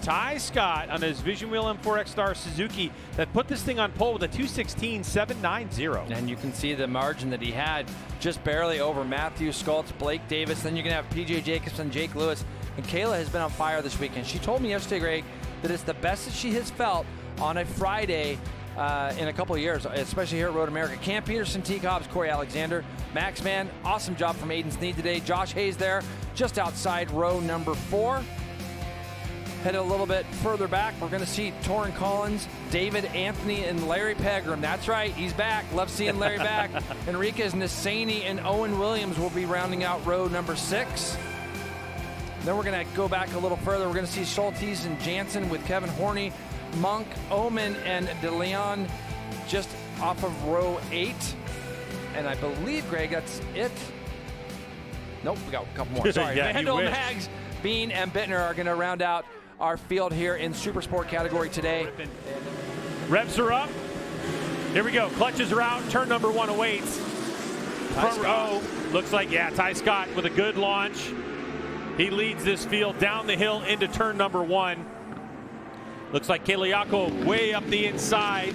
Ty Scott on his Vision Wheel M4X Star Suzuki that put this thing on pole with a 2:16.790. And you can see the margin that he had, just barely over Matthew Skoltz, Blake Davis. Then you're going to have P.J. Jacobson, Jake Lewis. And Kayla has been on fire this weekend. She told me yesterday, Greg, that it's the best that she has felt on a Friday in a couple of years, especially here at Road America. Cam Peterson, Teague Hobbs, Corey Alexander, Max Mann, awesome job from Aiden Sneed today. Josh Hayes there, just outside row number 4. Headed a little bit further back, we're going to see Torrin Collins, David Anthony, and Larry Pegram. That's right, he's back. Love seeing Larry back. Enriquez Nisani and Owen Williams will be rounding out row number 6. Then we're going to go back a little further. We're going to see Schultes and Jansen with Kevin Horney, Monk, Oman, and DeLeon just off of row 8. And I believe, Greg, that's it. Nope, we got a couple more. Sorry. Yeah, Mandel, Mags, Bean, and Bittner are going to round out our field here in Supersport category today. Revs are up. Here we go. Clutches are out. Turn number 1 awaits. Front row. Looks like, yeah, Ty Scott with a good launch. He leads this field down the hill into turn number 1. Looks like Kayla Yako way up the inside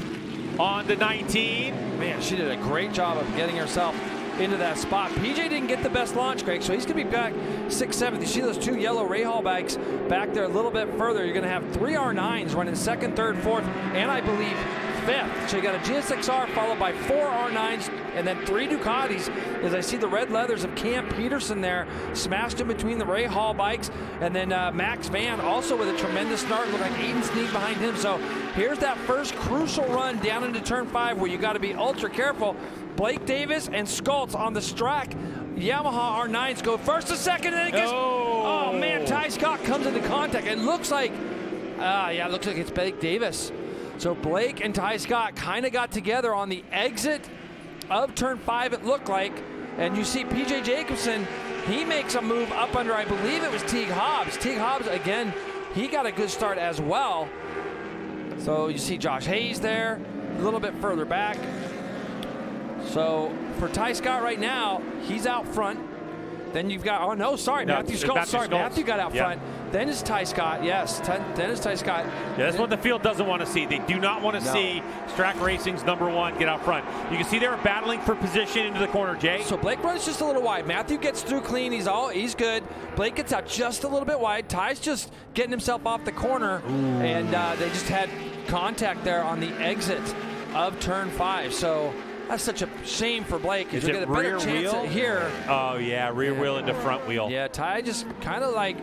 on the 19. Man, she did a great job of getting herself into that spot. PJ didn't get the best launch, Greg, so he's going to be back 6th, 7th. You see those 2 yellow Rahal bikes back there a little bit further. You're going to have 3 R9s running 2nd, 3rd, 4th, and I believe 5th. So you got a GSX-R followed by 4 R9s and then 3 Ducatis. As I see the red leathers of Cam Peterson there smashed in between the Rahal bikes, and then Max Van also with a tremendous start. Look like Aiden Sneed behind him. So here's that first crucial run down into turn 5 where you got to be ultra careful. Blake Davis and Skoltz on the Strack. Yamaha R9s go first to second, and it gets, oh man, Ty Scott comes into contact. It looks like, yeah, it looks like it's Blake Davis. So Blake and Ty Scott kind of got together on the exit of turn 5, it looked like. And you see P.J. Jacobson, he makes a move up under, I believe it was Teague Hobbs. Teague Hobbs, again, he got a good start as well. So you see Josh Hayes there, a little bit further back. So for Ty Scott right now, he's out front. Then you've got, oh no, sorry, no, Matthew Skoltz. Sorry, Matthew got out front. Then is Ty Scott, yes. Then is Ty Scott. Yeah, that's what the field doesn't want to see. They do not want to see Strack Racing's number 1 get out front. You can see they were battling for position into the corner, Jay. So Blake runs just a little wide. Matthew gets through clean. He's good. Blake gets out just a little bit wide. Ty's just getting himself off the corner. Ooh. And they just had contact there on the exit of turn 5. So that's such a shame for Blake. Is you'll get a better chance at here. Oh yeah, rear wheel into front wheel. Yeah, Ty just kind of like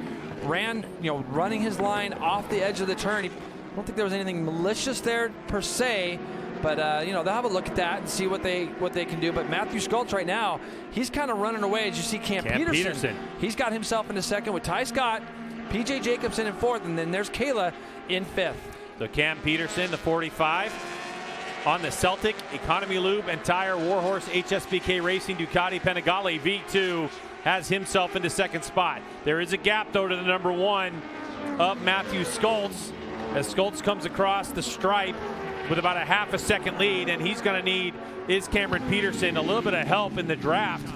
ran, running his line off the edge of the turn. I don't think there was anything malicious there per se, but they'll have a look at that and see what they can do. But Matthew Skoltz right now, he's kind of running away. As you see Cam Peterson, he's got himself into 2nd with Ty Scott, P.J. Jacobson in 4th, and then there's Kayla in 5th. So Cam Peterson, the 45. On the Celtic, Economy Lube and Tire, Warhorse, HSBK Racing, Ducati, Panigale V2 has himself into 2nd spot. There is a gap, though, to the number 1 of Matthew Skoltz, as Skoltz comes across the stripe with about a half a second lead, and he's going to need, is Cameron Peterson, a little bit of help in the draft.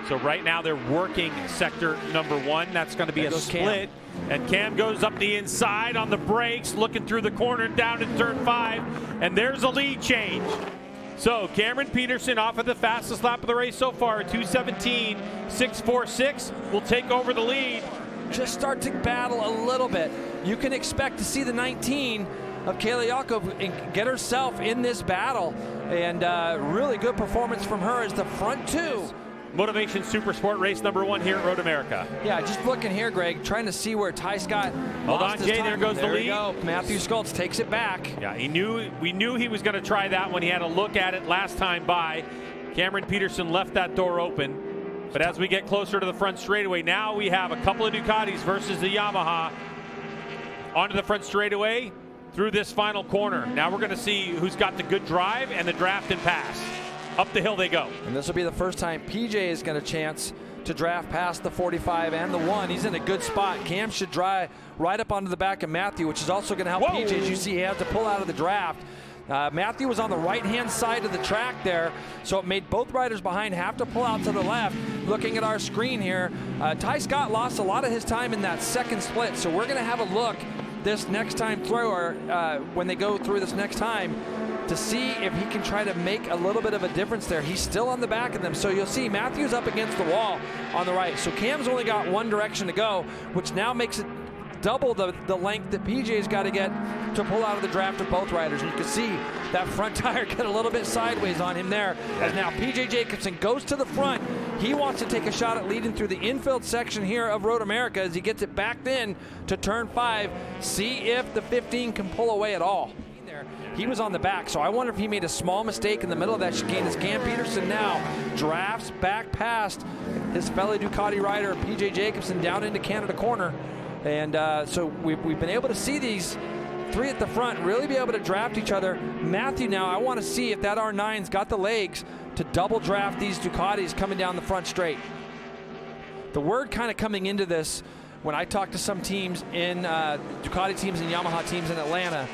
So right now they're working sector number 1. That's going to be a split. And Cam goes up the inside on the brakes, looking through the corner down to turn 5. And there's a lead change. So Cameron Peterson off of the fastest lap of the race so far, 2:17.646, will take over the lead. Just start to battle a little bit. You can expect to see the 19 of Kayla Yakov get herself in this battle. And really good performance from her as the front 2. Motovation Supersport race number 1 here at Road America. Yeah, just looking here, Greg, trying to see where Ty Scott Hold on, Jay, there goes the lead. Go. Matthew Skoltz takes it back. Yeah, we knew he was going to try that when he had a look at it last time by. Cameron Peterson left that door open. But as we get closer to the front straightaway, now we have a couple of Ducatis versus the Yamaha onto the front straightaway through this final corner. Now we're going to see who's got the good drive and the draft and pass. Up the hill they go. And this will be the first time PJ has got a chance to draft past the 45 and the 1. He's in a good spot. Cam should drive right up onto the back of Matthew, which is also going to help PJ. As you see, he has to pull out of the draft. Matthew was on the right-hand side of the track there, so it made both riders behind have to pull out to the left. Looking at our screen here, Ty Scott lost a lot of his time in that second split, so we're going to have a look this next time through, or when they go through this next time, to see if he can try to make a little bit of a difference there. He's still on the back of them. So you'll see Matthew's up against the wall on the right. So Cam's only got one direction to go, which now makes it double the length that PJ's got to get to pull out of the draft of both riders. And you can see that front tire get a little bit sideways on him there, as now PJ Jacobsen goes to the front. He wants to take a shot at leading through the infield section here of Road America as he gets it backed in to turn 5. See if the 15 can pull away at all. He was on the back, so I wonder if he made a small mistake in the middle of that chicane as Cam Peterson now drafts back past his fellow Ducati rider PJ Jacobsen down into Canada corner. And so we've been able to see these three at the front really be able to draft each other. Matthew now, I want to see if that R9's got the legs to double draft these Ducatis coming down the front straight. The word kind of coming into this when I talk to some teams in Ducati teams and Yamaha teams in Atlanta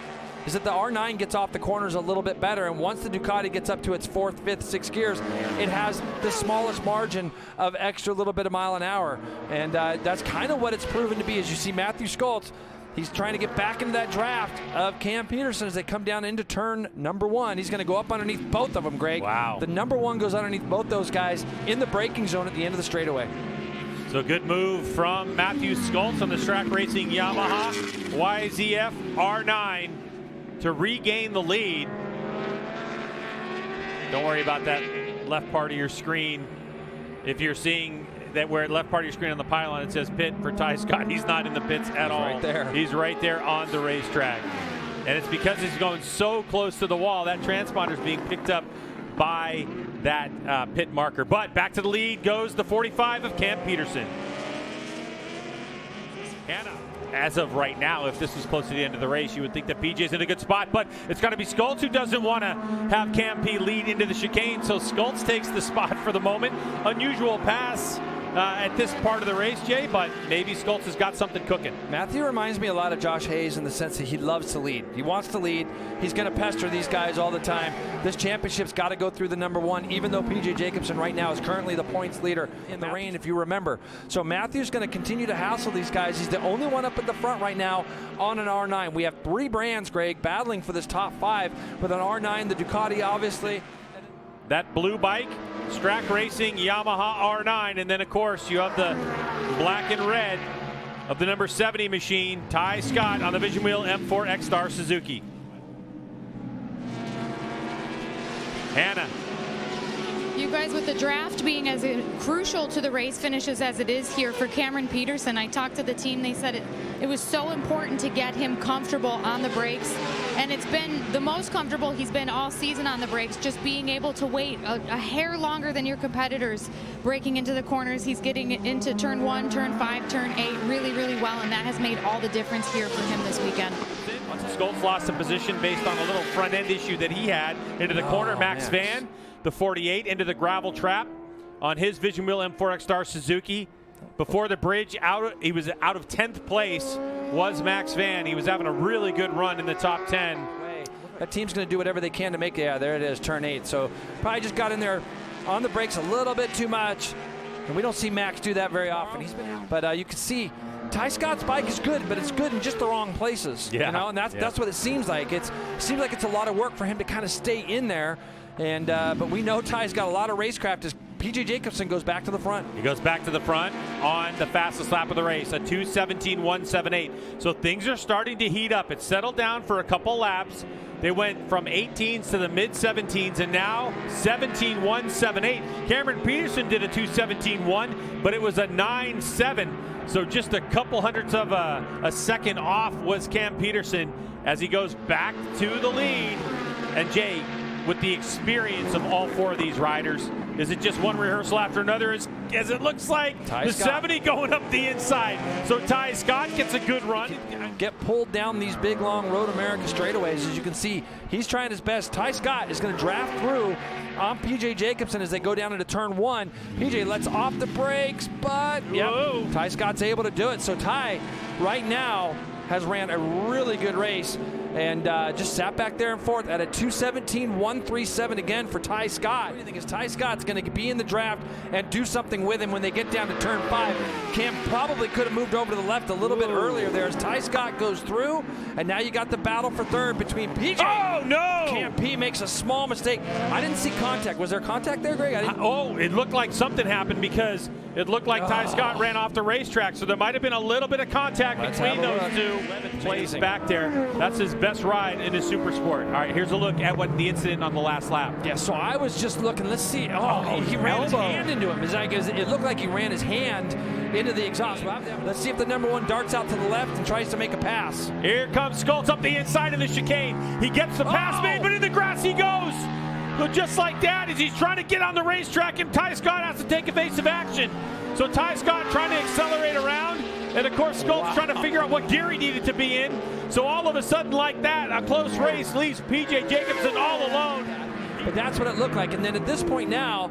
is that the R9 gets off the corners a little bit better, and once the Ducati gets up to its 4th, 5th, 6th gears, it has the smallest margin of extra little bit of mile an hour. And that's kind of what it's proven to be. As you see Matthew Schultz, he's trying to get back into that draft of Cam Peterson as they come down into turn number 1. He's going to go up underneath both of them, Greg. Wow. The number 1 goes underneath both those guys in the braking zone at the end of the straightaway. So good move from Matthew Schultz on the Track Racing Yamaha YZF R9 to regain the lead. Don't worry about that left part of your screen. If you're seeing that where left part of your screen on the pylon, it says pit for Ty Scott. He's not in the pits at all. Right there. He's right there on the racetrack. And it's because he's going so close to the wall, that transponder is being picked up by that pit marker. But back to the lead goes the 45 of Cam Peterson. Hannah. As of right now, if this was close to the end of the race, you would think that PJ's in a good spot, but it's going to be Schultz who doesn't want to have Cam P lead into the chicane, so Schultz takes the spot for the moment. Unusual pass at this part of the race, Jay, but maybe Schultz has got something cooking. Matthew reminds me a lot of Josh Hayes in the sense that he loves to lead. He wants to lead. He's going to pester these guys all the time. This championship's got to go through the number 1, even though PJ Jacobsen right now is currently the points leader in the rain, if you remember. So Matthew's going to continue to hassle these guys. He's the only one up at the front right now on an R9. We have 3 brands, Greg, battling for this top 5 with an R9, the Ducati, obviously. That blue bike, Track Racing Yamaha R9, and then of course you have the black and red of the number 70 machine, Ty Scott on the Vision Wheel M4 X-Star Suzuki. Hannah. You guys, with the draft being as crucial to the race finishes as it is here for Cameron Peterson, I talked to the team. They said it was so important to get him comfortable on the brakes, and it's been the most comfortable he's been all season on the brakes, just being able to wait a hair longer than your competitors braking into the corners. He's getting into turn 1, turn 5, turn 8 really, really well, and that has made all the difference here for him this weekend. Schultz lost a position based on a little front end issue that he had into the corner. Max Van, the 48, into the gravel trap on his Vision Wheel M4 X-Star Suzuki. Before the bridge, he was out of 10th place, was Max Van. He was having a really good run in the top 10. That team's going to do whatever they can to make it. Yeah, there it is, turn 8. So probably just got in there on the brakes a little bit too much. And we don't see Max do that very often. But you can see Ty Scott's bike is good, but it's good in just the wrong places. Yeah. You know, and that's what it seems like. It seems like it's a lot of work for him to kind of stay in there. And but we know Ty's got a lot of racecraft as PJ Jacobsen goes back to the front. He goes back to the front on the fastest lap of the race, a 2:17.178. So things are starting to heat up. It settled down for a couple laps. They went from 18s to the mid-17s, and now 17.178. Cameron Peterson did a 2:17.1, but it was a 9.7. So just a couple hundredths of a second off was Cam Peterson as he goes back to the lead. And Jay, with the experience of all 4 of these riders, is it just one rehearsal after another as it looks like the 70 going up the inside? So Ty Scott gets a good run. Get pulled down these big, long Road America straightaways. As you can see, he's trying his best. Ty Scott is going to draft through on PJ Jacobsen as they go down into turn 1. PJ lets off the brakes, but Ty Scott's able to do it. So Ty, right now, has ran a really good race and just sat back there and forth at a 2:17.137 again for Ty Scott. What do you think? Is Ty Scott's going to be in the draft and do something with him when they get down to turn 5? Cam probably could have moved over to the left a little bit earlier there as Ty Scott goes through, and now you got the battle for third between PJ. Oh, no! Cam P makes a small mistake. I didn't see contact. Was there contact there, Greg? It looked like something happened because it looked like Ty Scott ran off the racetrack, so there might have been a little bit of contact between those two. 11th place back there. That's his best ride in his Supersport. All right, here's a look at what the incident on the last lap. Yeah, so I was just looking. Let's see. Oh, he ran his hand into him. It looked like he ran his hand into the exhaust. Let's see if the number 1 darts out to the left and tries to make a pass. Here comes Schultz up the inside of the chicane. He gets the pass made, but in the grass he goes. But just like that, as he's trying to get on the racetrack, and Ty Scott has to take evasive action. So Ty Scott trying to accelerate around, and of course Schultz trying to figure out what gear he needed to be in. So all of a sudden like that, a close race leaves PJ Jacobsen all alone. But that's what it looked like. And then at this point now,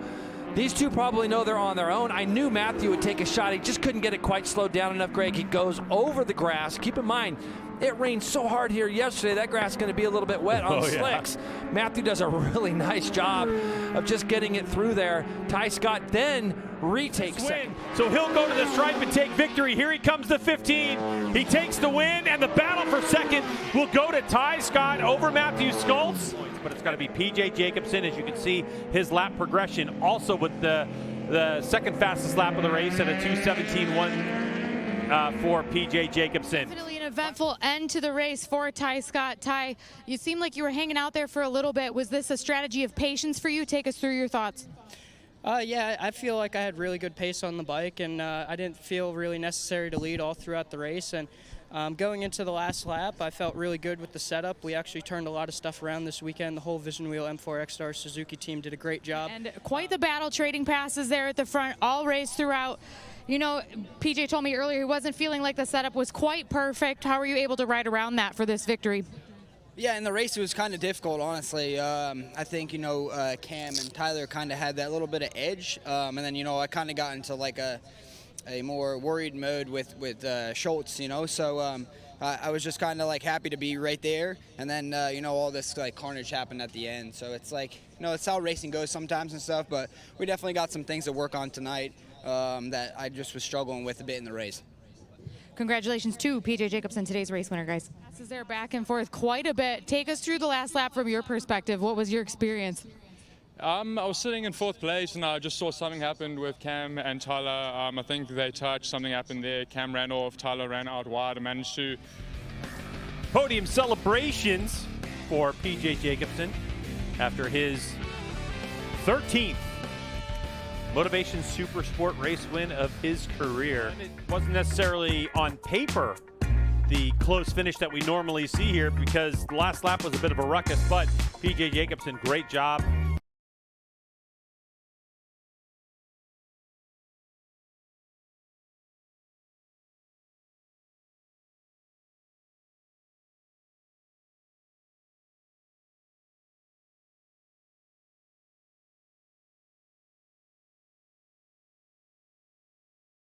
these two probably know they're on their own. I knew Matthew would take a shot. He just couldn't get it quite slowed down enough, Greg. He goes over the grass. Keep in mind, it rained so hard here yesterday, that grass is going to be a little bit wet on the slicks. Matthew does a really nice job of just getting it through there. Ty Scott then retakes second. So he'll go to the stripe and take victory. Here he comes to 15. He takes the win, and the battle for second will go to Ty Scott over Matthew Schultz. But it's got to be PJ Jacobsen, as you can see his lap progression, also with the second fastest lap of the race at a 2:17.1 for PJ Jacobsen. Definitely an eventful end to the race for Ty Scott. Ty, you seem like you were hanging out there for a little bit. Was this a strategy of patience for you? Take us through your thoughts. Yeah, I feel like I had really good pace on the bike, and I didn't feel really necessary to lead all throughout the race. And going into the last lap, I felt really good with the setup. We actually turned a lot of stuff around this weekend. The whole Vision Wheel M4 X-Star Suzuki team did a great job. And quite the battle, trading passes there at the front, all race throughout. You know, PJ told me earlier he wasn't feeling like the setup was quite perfect. How were you able to ride around that for this victory? Yeah, in the race it was kind of difficult, honestly. I think, Cam and Tyler kind of had that little bit of edge. And then, I kind of got into like a more worried mode with Schultz, So I was just kind of like happy to be right there. And then, all this like carnage happened at the end. So it's like, it's how racing goes sometimes and stuff. But we definitely got some things to work on tonight that I just was struggling with a bit in the race. Congratulations to PJ Jacobsen, today's race winner, guys. This is there back and forth quite a bit. Take us through the last lap from your perspective. What was your experience? I was sitting in 4th place and I just saw something happen with Cam and Tyler. I think they touched, something happened there. Cam ran off, Tyler ran out wide and managed to. Podium celebrations for PJ Jacobsen after his 13th Motovation Supersport race win of his career. It wasn't necessarily on paper the close finish that we normally see here because the last lap was a bit of a ruckus, but PJ Jacobsen, great job